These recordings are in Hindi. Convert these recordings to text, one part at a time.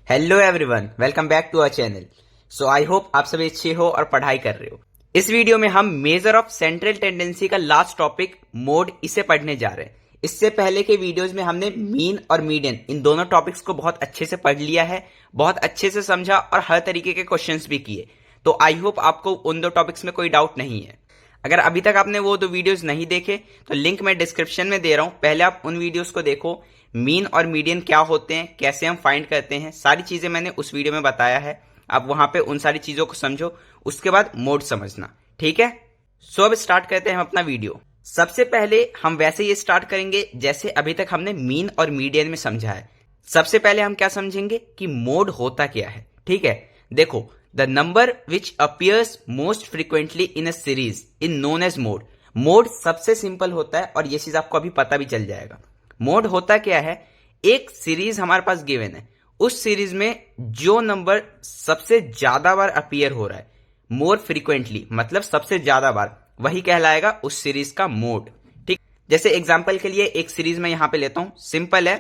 Hello everyone, welcome back to our channel. So I hope आप सभी अच्छे हो और पढ़ाई कर रहे हो। इस वीडियो में हम मेजर ऑफ सेंट्रल टेंडेंसी का लास्ट टॉपिक मोड इसे पढ़ने जा रहे हैं। इससे पहले के वीडियोस में हमने मीन और मीडियन इन दोनों टॉपिक्स को बहुत अच्छे से पढ़ लिया है, बहुत अच्छे से समझा और हर तरीके के क्वेश्चंस भी किए। तो आई होप आपको उन दो टॉपिक्स में कोई डाउट नहीं है। अगर अभी तक आपने वो दो वीडियोस नहीं देखे तो लिंक मैं डिस्क्रिप्शन में दे रहा हूं, पहले आप उन वीडियोस को देखो। मीन और मीडियन क्या होते हैं, कैसे हम फाइंड करते हैं, सारी चीजें मैंने उस वीडियो में बताया है। आप वहां पे उन सारी चीजों को समझो, उसके बाद मोड समझना, ठीक है। सो अब स्टार्ट करते हैं हम अपना वीडियो। सबसे पहले हम वैसे ही स्टार्ट करेंगे जैसे अभी तक हमने मीन और मीडियन में समझा है। सबसे पहले हम क्या समझेंगे कि मोड होता क्या है, ठीक है। देखो, the number which appears most frequently in a series in known as mode. Mode सबसे सिंपल होता है और ये चीज आपको अभी पता भी चल जाएगा। मोड होता क्या है, एक सीरीज हमारे पास गिवन है, उस सीरीज में जो नंबर सबसे ज्यादा बार अपीयर हो रहा है, मोर फ्रीक्वेंटली मतलब सबसे ज्यादा बार, वही कहलाएगा उस सीरीज का मोड, ठीक। जैसे एग्जांपल के लिए एक सीरीज में यहां पे लेता हूं, सिंपल है।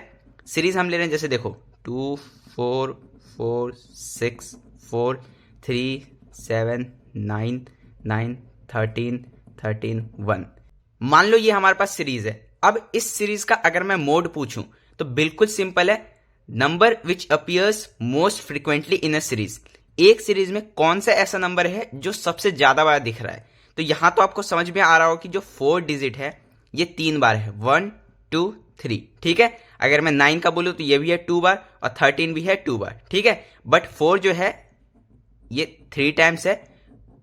सीरीज हम ले रहे हैं, जैसे देखो 2 4 4 6 4 3 7 9 9 13 13 1। मान लो ये हमारे पास सीरीज है। अब इस सीरीज का अगर मैं मोड पूछूं तो बिल्कुल सिंपल है, number which appears most frequently in a series. एक सीरीज में कौन सा ऐसा नंबर है जो सबसे ज्यादा बार दिख रहा है। तो यहां तो आपको समझ में आ रहा हो कि जो 4 डिजिट है ये 3 बार है, 1 2 3, ठीक है। अगर मैं 9 का बोलूं तो ये भी है 2 बार और 13 भी है 2 बार, ठीक है। बट 4 जो है ये 3 टाइम्स है,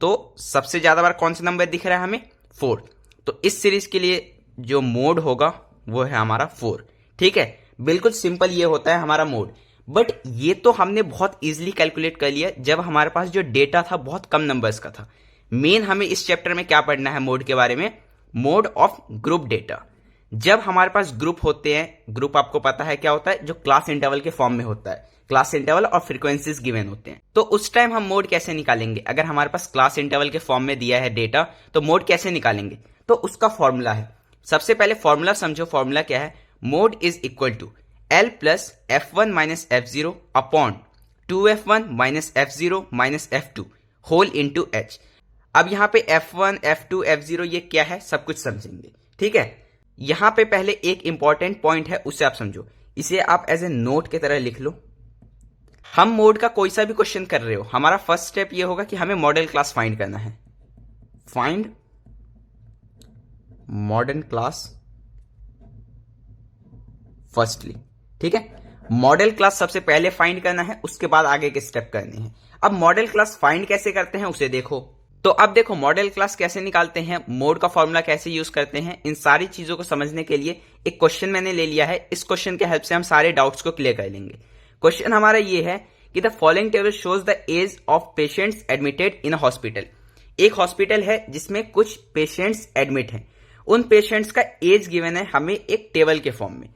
तो सबसे ज्यादा बार कौन सा नंबर दिख रहा है हमें, 4। तो इस सीरीज के लिए जो मोड होगा वो है हमारा 4, ठीक है। बिल्कुल सिंपल ये होता है हमारा मोड। बट ये तो हमने बहुत इजीली कैलकुलेट कर लिया जब हमारे पास जो डेटा था बहुत कम नंबर्स का था। मेन हमें इस चैप्टर में क्या पढ़ना है मोड के बारे में, मोड ऑफ ग्रुप डेटा। जब हमारे पास ग्रुप होते हैं, ग्रुप आपको पता है क्या होता है, जो क्लास इंटरवल के फॉर्म में होता है, क्लास इंटरवल और फ्रीक्वेंसीज गिवन होते हैं। तो उस टाइम हम मोड कैसे निकालेंगे, अगर हमारे पास क्लास इंटरवल के फॉर्म में दिया है डेटा तो मोड कैसे निकालेंगे। तो उसका फॉर्मूला है, सबसे पहले फॉर्मूला समझो। फॉर्मूला क्या है, mode is equal to L plus F1 minus F0 upon 2F1 minus F0 minus F2 whole into H। अब यहां पे F1 F2 F0 ये क्या है सब कुछ समझेंगे, ठीक है। यहां पे पहले एक इंपॉर्टेंट पॉइंट है, उसे आप समझो, इसे आप एज ए नोट की तरह लिख लो। हम मोड का कोई सा भी क्वेश्चन कर रहे हो, हमारा फर्स्ट स्टेप ये होगा कि हमें मॉडल क्लास फाइंड करना है। फाइंड मॉडर्न क्लास फर्स्टली, ठीक है। मॉडल क्लास सबसे पहले फाइंड करना है, उसके बाद आगे के स्टेप करने हैं। अब मॉडल क्लास फाइंड कैसे करते हैं उसे देखो। तो अब देखो मॉडल क्लास कैसे निकालते हैं, मोड का फॉर्मूला कैसे यूज करते हैं, इन सारी चीजों को समझने के लिए एक क्वेश्चन मैंने ले लिया है। इस क्वेश्चन के हेल्प से हम सारे डाउट्स को क्लियर कर लेंगे। क्वेश्चन हमारा ये है कि the following table shows the age of patients admitted in a hospital. एक हॉस्पिटल है जिसमें कुछ पेशेंट्स एडमिट हैं, उन पेशेंट्स का एज गिवन है हमें एक टेबल के फॉर्म में।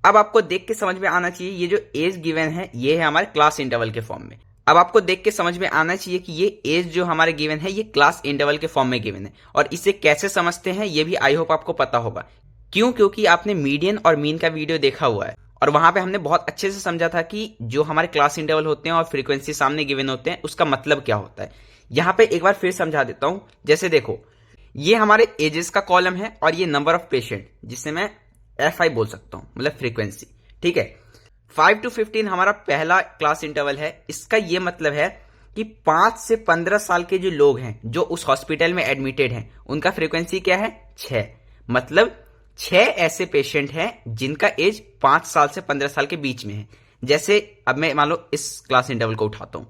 अब आपको देख के समझ में आना चाहिए ये जो एज गिवन है ये है हमारे क्लास इंटरवल के फॉर्म में। अब आपको देख के समझ में आना चाहिए कि ये एज जो हमारे गिवन है ये क्लास इंटरवल के फॉर्म में गिवन है, और इसे कैसे समझते हैं ये भी आई होप आपको पता होगा। क्यों, क्योंकि आपने मीडियन और मीन का वीडियो देखा हुआ है और वहां पे हमने बहुत अच्छे से समझा था कि जो हमारे क्लास इंटरवल होते हैं और फ्रीक्वेंसी सामने गिवन होते हैं उसका मतलब क्या होता है। यहां पे एक बार फिर समझा देता हूं। जैसे देखो, ये हमारे एजेस का कॉलम है और ये नंबर ऑफ पेशेंट, जिससे मैं FI बोल सकता हूं, मतलब फ्रीक्वेंसी, ठीक है। 5 to 15 हमारा पहला क्लास इंटरवल है। इसका ये मतलब है कि 5 से 15 साल के जो लोग हैं जो उस हॉस्पिटल में एडमिटेड हैं उनका फ्रीक्वेंसी क्या है, 6। मतलब 6 ऐसे पेशेंट हैं जिनका एज 5 साल से 15 साल के बीच में है। जैसे अब मैं मान लो इस क्लास इंटरवल को उठाता हूं,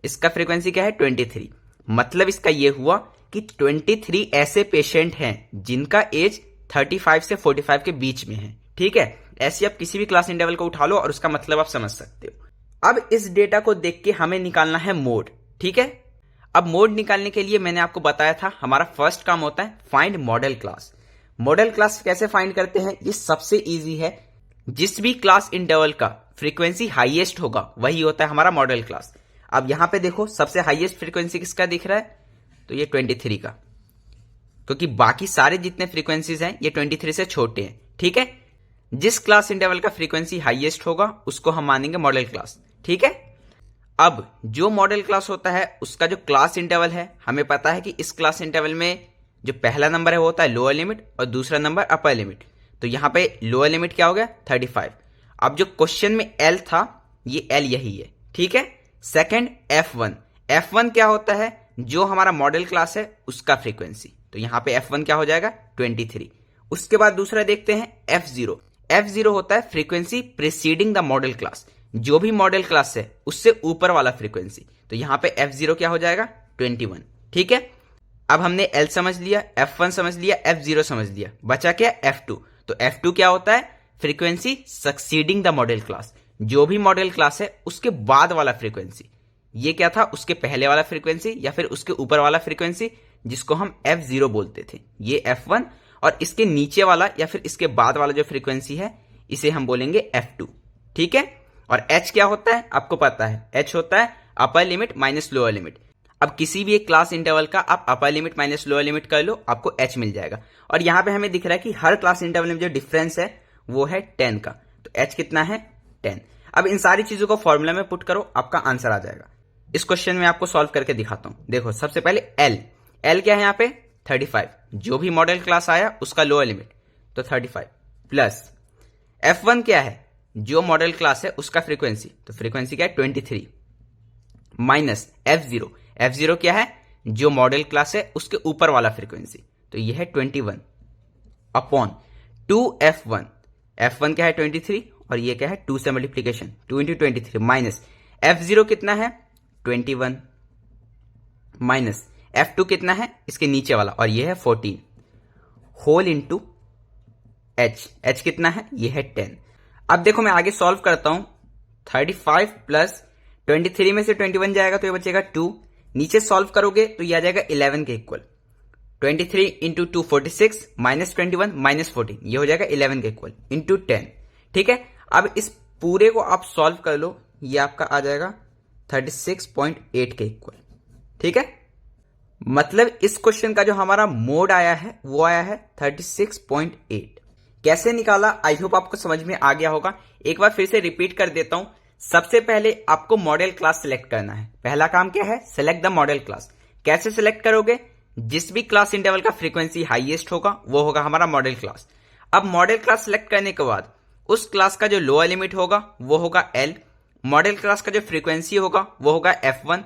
इसका फ्रीक्वेंसी क्या है, 23। मतलब इसका यह हुआ कि 23 ऐसे पेशेंट हैं जिनका एज 35 से 45 के बीच में है, ठीक है। ऐसे आप किसी भी क्लास इंटरवल को उठा लो और उसका मतलब आप समझ सकते हो। अब इस डेटा को देख के हमें निकालना है मोड, ठीक है। अब मोड निकालने के लिए मैंने आपको बताया था हमारा फर्स्ट काम होता है find model class. Model class कैसे फाइंड करते हैं, ये सबसे इजी है। जिस भी क्लास इंटरवल का फ्रीक्वेंसी हाईएस्ट होगा वही होता है हमारा मॉडल क्लास। अब यहां पे देखो सबसे हाईएस्ट फ्रीक्वेंसी किसका दिख रहा है, तो ये 23 का, क्योंकि बाकी सारे जितने फ्रीक्वेंसीज हैं ये 23 से छोटे हैं, ठीक है। जिस क्लास इंटरवल का फ्रीक्वेंसी हाईएस्ट होगा उसको हम मानेंगे मॉडल क्लास, ठीक है। अब जो मॉडल क्लास होता है उसका जो क्लास इंटरवल है, हमें पता है कि इस क्लास इंटरवल में जो पहला नंबर है वो होता है लोअर लिमिट और दूसरा नंबर अपर लिमिट। तो यहां पे लोअर लिमिट क्या हो गया 35। अब जो क्वेश्चन में एल था ये एल यही है, ठीक है। सेकंड F1, F1 क्या होता है, जो हमारा मॉडल क्लास है उसका फ्रीक्वेंसी। तो यहां पे F1 क्या हो जाएगा 23। उसके बाद दूसरा देखते हैं F0, F0 होता है frequency preceding the model class, जो भी मॉडल क्लास है उससे ऊपर वाला फ्रीक्वेंसी। तो यहां पे F0 क्या हो जाएगा 21, ठीक है। अब हमने L समझ लिया, F1 समझ लिया, F0 समझ लिया, बचा क्या F2। तो F2 क्या होता है, frequency succeeding the model class, जो भी मॉडल क्लास है उसके बाद वाला फ्रीक्वेंसी। ये क्या था, उसके पहले वाला फ्रीक्वेंसी या फिर उसके ऊपर वाला फ्रीक्वेंसी, जिसको हम F0 बोलते थे। ये F1 और इसके नीचे वाला या फिर इसके बाद वाला जो फ्रीक्वेंसी है इसे हम बोलेंगे F2, ठीक है। और H क्या होता है आपको पता है, H होता है upper limit minus lower limit. अब किसी भी एक क्लास इंटरवल का आप upper limit minus lower limit कर लो, आपको H मिल जाएगा। और यहां पे हमें दिख रहा है कि हर क्लास इंटरवल में जो डिफरेंस है वो है 10 का। तो H कितना है 10। अब इन सारी चीजों को फॉर्मूला में पुट करो, आपका आंसर आ जाएगा। इस क्वेश्चन में आपको सॉल्व करके दिखाता हूं। देखो सबसे पहले L क्या है यहाँ पे 35, जो भी मॉडल क्लास आया उसका लोअर लिमिट, तो 35 प्लस F1 क्या है, जो मॉडल क्लास है उसका फ्रीक्वेंसी, तो फ्रीक्वेंसी क्या है 23, माइनस F0 क्या है, जो मॉडल क्लास है उसके ऊपर वाला फ्रीक्वेंसी, तो यह है 21 अपॉन 2F1। F1 क्या है 23 और ये क्या है 2 से मल्टीप्लीकेशन 2 इंटू 23 माइनस F0 कितना है 21 माइनस F2 कितना है इसके नीचे वाला और ये है 14 होल इंटू H कितना है ये है 10। अब देखो मैं आगे सॉल्व करता हूं। 35 प्लस 23 में से 21 जाएगा तो ये बचेगा 2, नीचे सॉल्व करोगे तो ये आ जाएगा 11 के इक्वल। 23 इंटू 2 46 माइनस 21 माइनस 14, ये हो जाएगा 11 के इक्वल इंटू 10, ठीक है। अब इस पूरे को आप सॉल्व कर लो, ये आपका आ जाएगा 36.8 के इक्वल, ठीक है। मतलब इस क्वेश्चन का जो हमारा मोड आया है वो आया है 36.8। कैसे निकाला, आई होप आपको समझ में आ गया होगा। एक बार फिर से रिपीट कर देता हूं। सबसे पहले आपको मॉडल क्लास सिलेक्ट करना है। पहला काम क्या है, सिलेक्ट द मॉडल क्लास। कैसे सिलेक्ट करोगे, जिस भी क्लास इंटरवल का फ्रीक्वेंसी हाईएस्ट होगा वो होगा हमारा मॉडल क्लास। अब मॉडल क्लास सिलेक्ट करने के बाद उस क्लास का जो लोअर लिमिट होगा वो होगा L, मॉडल क्लास का जो फ्रीक्वेंसी होगा वो होगा F1,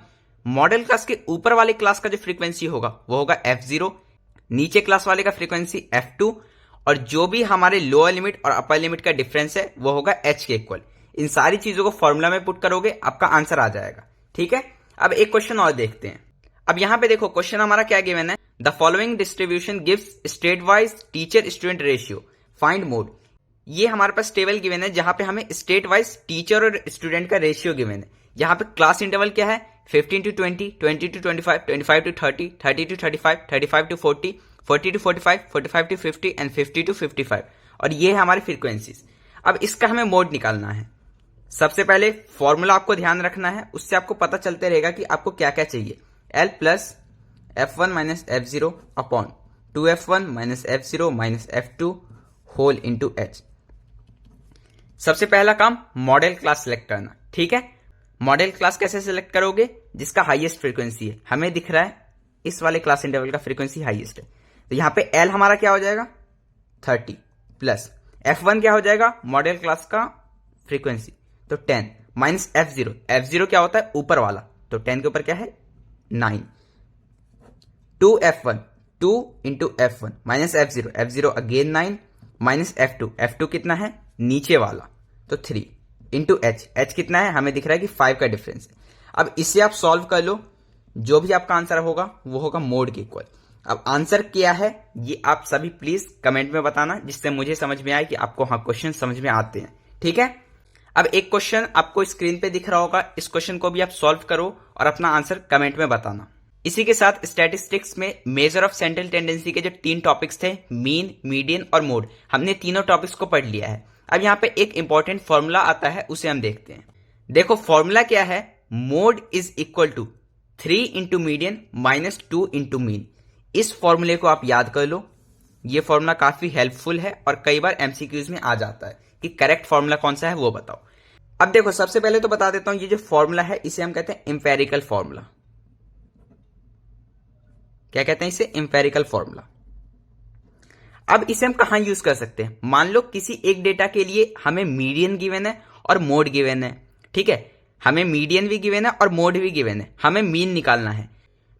मॉडल क्लास के ऊपर वाले क्लास का जो फ्रीक्वेंसी होगा वो होगा F0, नीचे क्लास वाले का फ्रीक्वेंसी F2, और जो भी हमारे लोअर लिमिट और अपर लिमिट का डिफरेंस है वो होगा H के इक्वल। इन सारी चीजों को फॉर्मूला में पुट करोगे आपका आंसर आ जाएगा, ठीक है। अब एक क्वेश्चन और देखते हैं। अब यहां पे देखो क्वेश्चन हमारा क्या गिवन है, the following distribution gives state wise teacher student ratio, find mode. ये हमारे पास टेबल गिवन है जहां पे हमें स्टेट वाइज टीचर और स्टूडेंट का रेशियो गिवन है। यहाँ पे क्लास इंटरवल क्या है 15 to 20, 20 to 25, 25 to 30, 30 to 35, 35 to 40, 40 to 45, 45 to 50 and 50 to 55, और ये है हमारे फ्रीक्वेंसीज। अब इसका हमें मोड निकालना है। सबसे पहले फॉर्मूला आपको ध्यान रखना है, उससे आपको पता चलते रहेगा कि आपको क्या क्या चाहिए। L plus F1 minus F0 upon 2F1 minus F0 minus F2 whole into H। सबसे पहला काम मॉडल क्लास सिलेक्ट करना, ठीक है। मॉडल क्लास कैसे सिलेक्ट करोगे, जिसका हाईएस्ट फ्रीक्वेंसी है। हमें दिख रहा है इस वाले क्लास इंटरवल का फ्रीक्वेंसी हाईएस्ट है, तो यहां पे L हमारा क्या हो जाएगा 30 प्लस F1 क्या हो जाएगा मॉडल क्लास का फ्रीक्वेंसी, तो 10 माइनस F0 क्या होता है ऊपर वाला, तो 10 के ऊपर क्या है 9, 2F1 2 into F1 minus F0 again 9 minus F2 कितना है नीचे वाला, तो 3 इंटू H कितना है हमें दिख रहा है कि 5 का डिफरेंस है। अब इसे आप सॉल्व कर लो, जो भी आपका आंसर होगा वो होगा मोड के इक्वल। अब आंसर क्या है ये आप सभी प्लीज कमेंट में बताना, जिससे मुझे समझ में आए कि आपको हाँ क्वेश्चन समझ में आते हैं, ठीक है। अब एक क्वेश्चन आपको स्क्रीन पे दिख रहा होगा, इस क्वेश्चन को भी आप सॉल्व करो और अपना आंसर कमेंट में बताना। इसी के साथ स्टैटिस्टिक्स में मेजर ऑफ सेंट्रल टेंडेंसी के जो 3 टॉपिक्स थे, मीन, मीडियन और मोड, हमने तीनों टॉपिक्स को पढ़ लिया है। अब यहाँ पे एक इंपॉर्टेंट फॉर्मूला आता है, उसे हम देखते हैं। देखो फॉर्मूला क्या है, mode is equal to 3 into median minus 2 into mean. इस फॉर्मूले को आप याद कर लो, ये फॉर्मूला काफी हेल्पफुल है और कई बार एमसीक्यूज में आ जाता है कि करेक्ट फॉर्मूला कौन सा है वो बताओ। अब देखो, सबसे पहले तो बता देता हूं, ये जो फॉर्मूला है इसे हम कहते हैं इंपेरिकल फॉर्मूला। क्या कहते हैं इसे? Empirical formula. अब इसे हम कहां यूज कर सकते हैं? मान लो किसी एक डेटा के लिए हमें मीडियन गिवन है और मोड गिवन है, ठीक है, हमें मीडियन भी गिवन है और मोड भी गिवन है, हमें मीन निकालना है।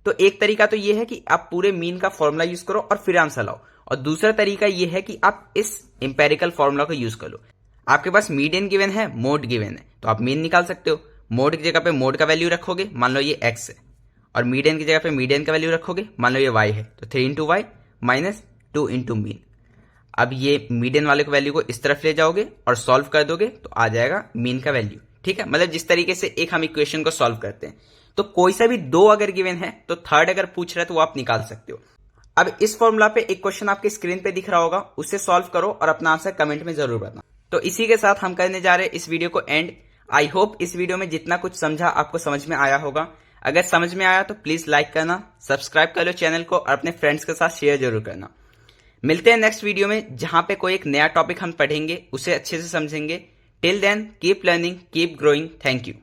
तो एक तरीका तो ये है कि आप पूरे मीन का फॉर्मूला यूज करो और फिर आंसर लाओ, और दूसरा तरीका ये है कि आप इस इंपेरिकल फॉर्मूला को यूज कर लो। आपके पास मीडियन गिवन है, मोड गिवन है, तो आप मीन निकाल सकते हो। मोड की जगह पे मोड का वैल्यू रखोगे, मान लो ये x है, और मीडियन की जगह पे मीडियन का वैल्यू रखोगे, मान लो ये y है, तो 3 into Y minus 2 into mean. अब ये मीडियन वाले को वैल्यू को इस तरफ ले जाओगे और सॉल्व कर दोगे तो आ जाएगा मीन का वैल्यू, ठीक है। मतलब जिस तरीके से एक हम इक्वेशन को सॉल्व करते हैं, तो कोई सा भी दो अगर गिवन है तो थर्ड अगर पूछ रहा है तो वो आप निकाल सकते हो। अब इस फॉर्मूला पे एक क्वेश्चन आपके स्क्रीन पे दिख रहा होगा, उससे सॉल्व करो और अपना आंसर कमेंट में जरूर बताना। तो इसी के साथ हम करने जा रहे हैं इस वीडियो को एंड। आई होप इस वीडियो में जितना कुछ समझा आपको समझ में आया होगा। अगर समझ में आया तो प्लीज लाइक करना, सब्सक्राइब कर लो चैनल को और अपने फ्रेंड्स के साथ शेयर जरूर करना। मिलते हैं नेक्स्ट वीडियो में, जहां पे कोई एक नया टॉपिक हम पढ़ेंगे, उसे अच्छे से समझेंगे। Till then keep learning, keep growing. Thank you.